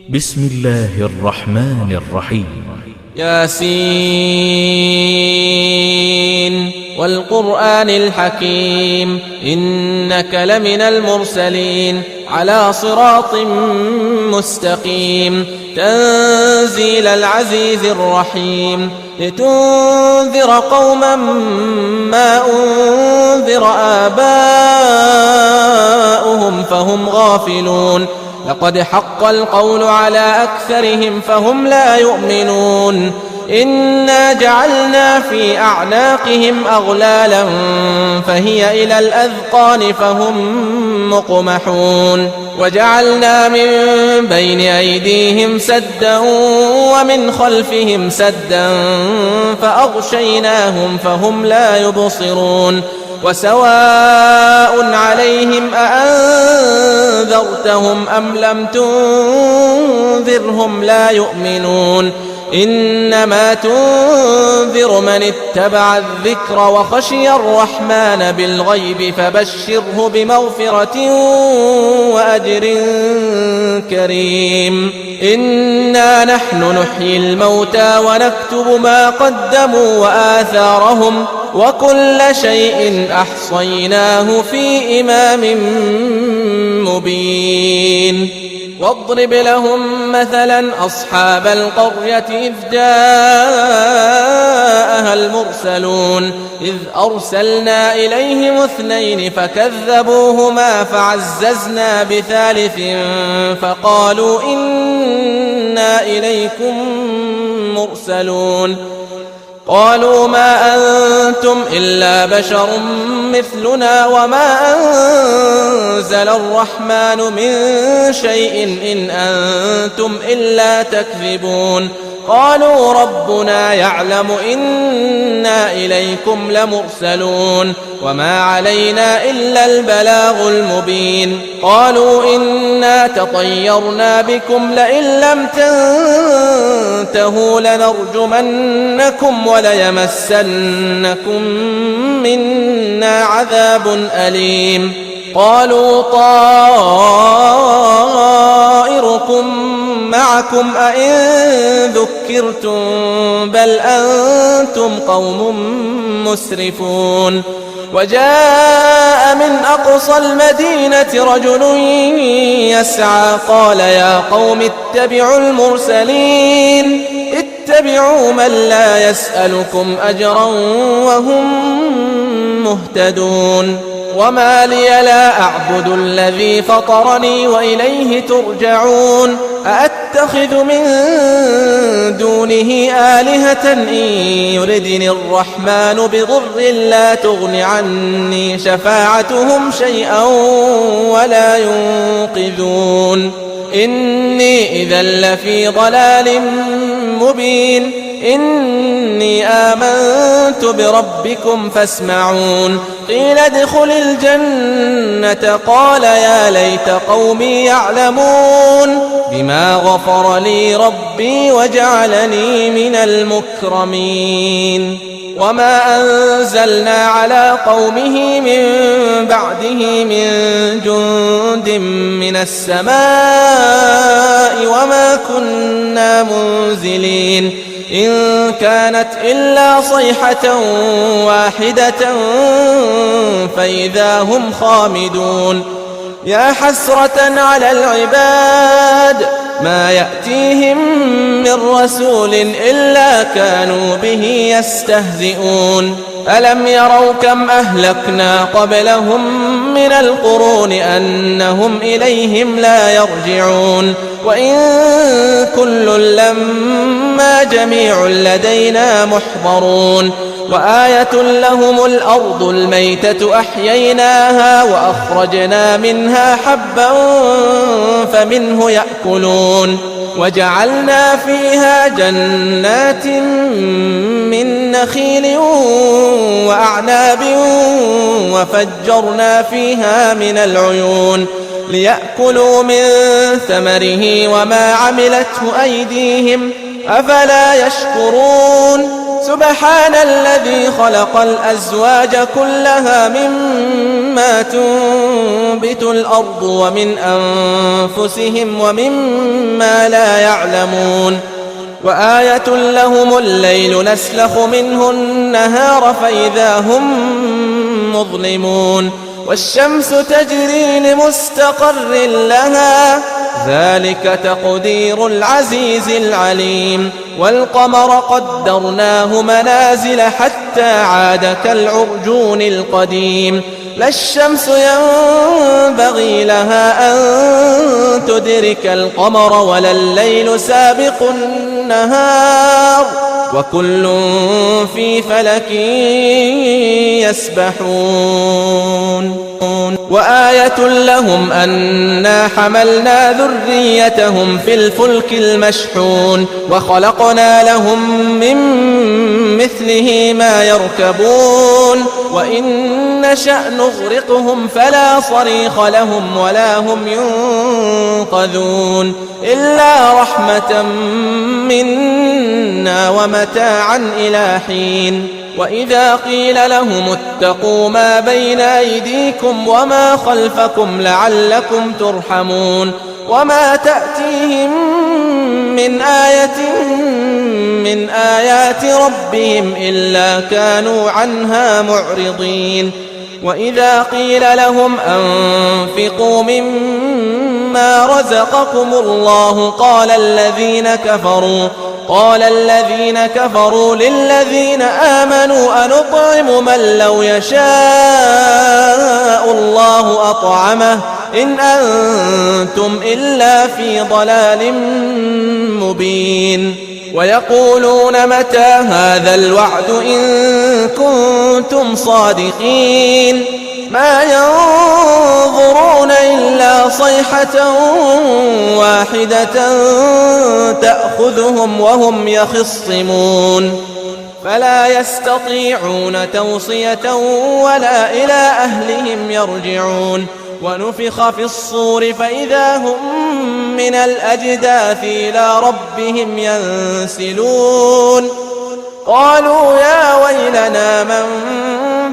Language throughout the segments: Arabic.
بسم الله الرحمن الرحيم. ياسين والقرآن الحكيم إنك لمن المرسلين على صراط مستقيم تنزيل العزيز الرحيم لتنذر قوما ما أنذر آباؤهم فهم غافلون لقد حق القول على أكثرهم فهم لا يؤمنون إنا جعلنا في أعناقهم أغلالا فهي إلى الأذقان فهم مقمحون وجعلنا من بين أيديهم سدا ومن خلفهم سدا فأغشيناهم فهم لا يبصرون وسواء عليهم أأنذرتهم أم لم تنذرهم لا يؤمنون إنما تنذر من اتبع الذكر وخشي الرحمن بالغيب فبشره بمغفرة وأجر كريم إنا نحن نحيي الموتى ونكتب ما قدموا وآثارهم وكل شيء أحصيناه في إمام مبين واضرب لهم مثلا أصحاب القرية إذ جاءها المرسلون إذ أرسلنا إليهم اثنين فكذبوهما فعززنا بثالث فقالوا إنا إليكم مرسلون قالوا ما أنتم إلا بشر مثلنا وما أنزل الرحمن من شيء إن أنتم إلا تكذبون قالوا ربنا يعلم إنا إليكم لمرسلون وما علينا إلا البلاغ المبين قالوا إنا تطيرنا بكم لئن لم تنتهوا لنرجمنكم وليمسنكم منا عذاب أليم قالوا طائركم معكم أئن ذكرتم بل أنتم قوم مسرفون وجاء من أقصى المدينة رجل يسعى قال يا قوم اتبعوا المرسلين اتبعوا من لا يسألكم أجرا وهم مهتدون وما لي لا أعبد الذي فطرني وإليه ترجعون أأتخذ من دونه آلهة إن يردني الرحمن بضر لا تغن عني شفاعتهم شيئا ولا ينقذون إني إذا لفي ضلال مبين إني آمنت بربكم فاسمعون قيل ادخل الجنة قال يا ليت قومي يعلمون بما غفر لي ربي وجعلني من المكرمين وما أنزلنا على قومه من بعده من جند من السماء وما كنا منزلين إن كانت إلا صيحة واحدة فإذا هم خامدون يا حسرة على العباد ما يأتيهم من رسول إلا كانوا به يستهزئون ألم يروا كم أهلكنا قبلهم من القرون أنهم إليهم لا يرجعون وإن كل لما جميع لدينا محضرون وآية لهم الأرض الميتة أحييناها وأخرجنا منها حبا فمنه يأكلون وجعلنا فيها جنات من نخيل وأعناب وفجرنا فيها من العيون ليأكلوا من ثمره وما عملته أيديهم أفلا يشكرون سبحان الذي خلق الأزواج كلها مما تنبت الأرض ومن أنفسهم ومما لا يعلمون وآية لهم الليل نسلخ منه النهار فإذا هم مظلمون والشمس تجري لمستقر لها ذلك تقدير العزيز العليم والقمر قدرناه منازل حتى عاد كالعرجون القديم لا الشمس ينبغي لها أن تدرك القمر ولا الليل سابق النهار وكل في فلك يسبحون وآية لهم أنا حملنا ذريتهم في الفلك المشحون وخلقنا لهم من مثله ما يركبون وإن نشأ نغرقهم فلا صريخ لهم ولا هم ينقذون إلا رحمة منا ومتاعا إلى حين وإذا قيل لهم اتقوا ما بين أيديكم وما خلفكم لعلكم ترحمون وما تأتيهم من آية من آيات ربهم إلا كانوا عنها معرضين وإذا قيل لهم أنفقوا مما رزقكم الله قال الذين كفروا للذين آمنوا أنطعم من لو يشاء الله أطعمه إن أنتم إلا في ضلال مبين ويقولون متى هذا الوعد إن كنتم صادقين ما ينظرون إلا صيحة واحدة تأخذهم وهم يخصمون فلا يستطيعون توصية ولا إلى أهلهم يرجعون ونفخ في الصور فإذا هم من الأجداث إلى ربهم ينسلون قالوا يا ويلنا من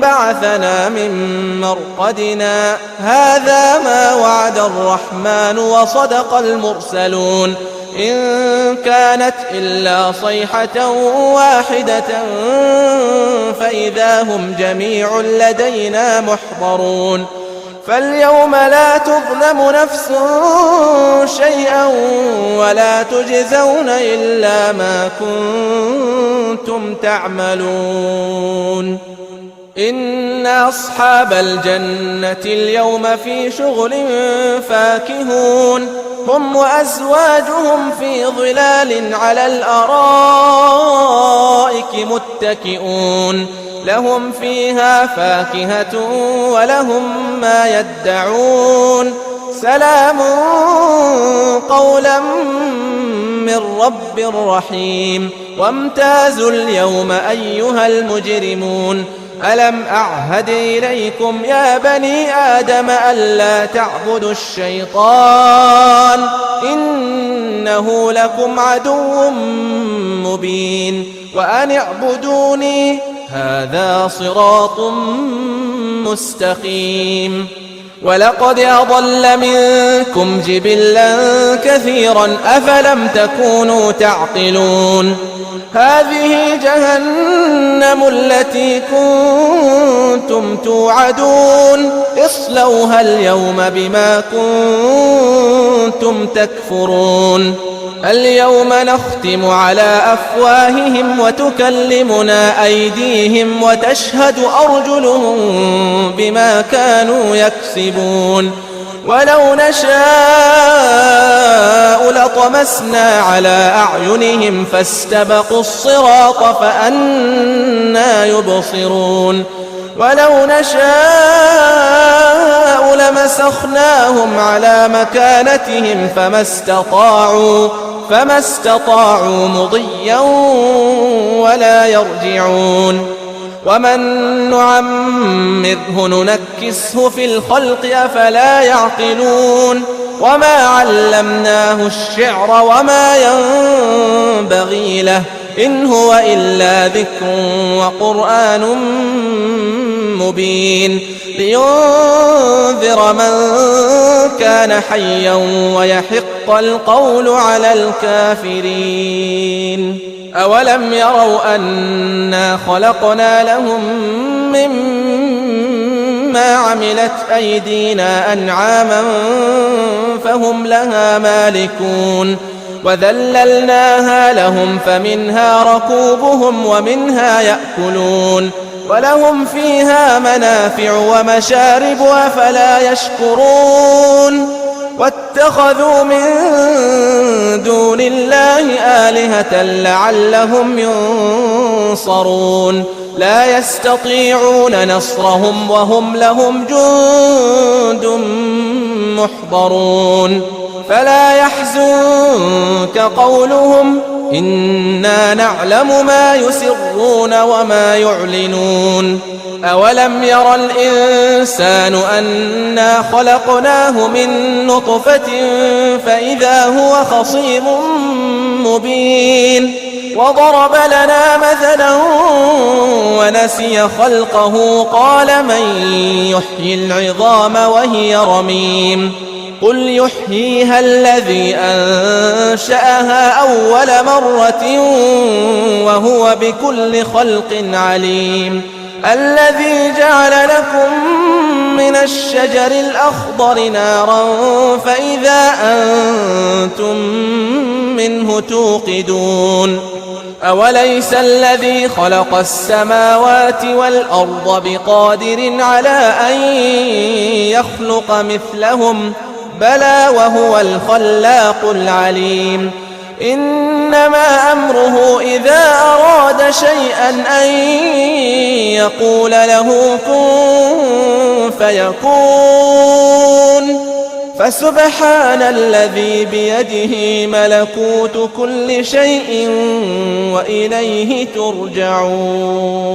بعثنا من مرقدنا هذا ما وعد الرحمن وصدق المرسلون إن كانت إلا صيحة واحدة فإذا هم جميع لدينا محضرون فاليوم لا تظلم نفس شيئا ولا تجزون إلا ما كنتم تعملون إن أصحاب الجنة اليوم في شغل فاكهون هم وأزواجهم في ظلال على الأرائك متكئون لهم فيها فاكهة ولهم ما يدعون سلام قولا من رب رحيم وامتازوا اليوم أيها المجرمون ألم أعهد إليكم يا بني آدم ألا تعبدوا الشيطان إنه لكم عدو مبين وأن اعبدوني هذا صراط مستقيم ولقد أضل منكم جبلا كثيرا أفلم تكونوا تعقلون هذه جهنم التي كنتم توعدون اصلوها اليوم بما كنتم تكفرون اليوم نختم على أفواههم وتكلمنا أيديهم وتشهد أرجلهم بما كانوا يكسبون ولو نشاء لطمسنا على أعينهم فاستبقوا الصراط فأنى يبصرون ولو نشاء لمسخناهم على مكانتهم فما استطاعوا مضيا ولا يرجعون ومن نعمره ننكسه في الخلق أفلا يعقلون وما علمناه الشعر وما ينبغي له إن هو إلا ذكر وقرآن مبين لينذر من كان حيا ويحق القول على الكافرين. أولم يروا أنا خلقنا لهم مما عملت أيدينا أنعاما فهم لها مالكون وذللناها لهم فمنها ركوبهم ومنها يأكلون ولهم فيها منافع ومشارب أفلا يشكرون. واتخذوا من دون الله آلهة لعلهم ينصرون لا يستطيعون نصرهم وهم لهم جند محضرون. فلا يحزنك قولهم إنا نعلم ما يسرون وما يعلنون. أولم ير الإنسان أنا خلقناه من نطفة فإذا هو خصيم مبين وضرب لنا مثلا ونسي خلقه قال من يحيي العظام وهي رميم قل يحييها الذي أنشأها أول مرة وهو بكل خلق عليم. الذي جعل لكم من الشجر الأخضر نارا فإذا أنتم منه توقدون. أوليس الذي خلق السماوات والأرض بقادر على أن يخلق مثلهم بلى وهو الخلاق العليم. إنما أمره إذا أراد شيئا أن يقول له كن فيكون. فسبحان الذي بيده ملكوت كل شيء وإليه ترجعون.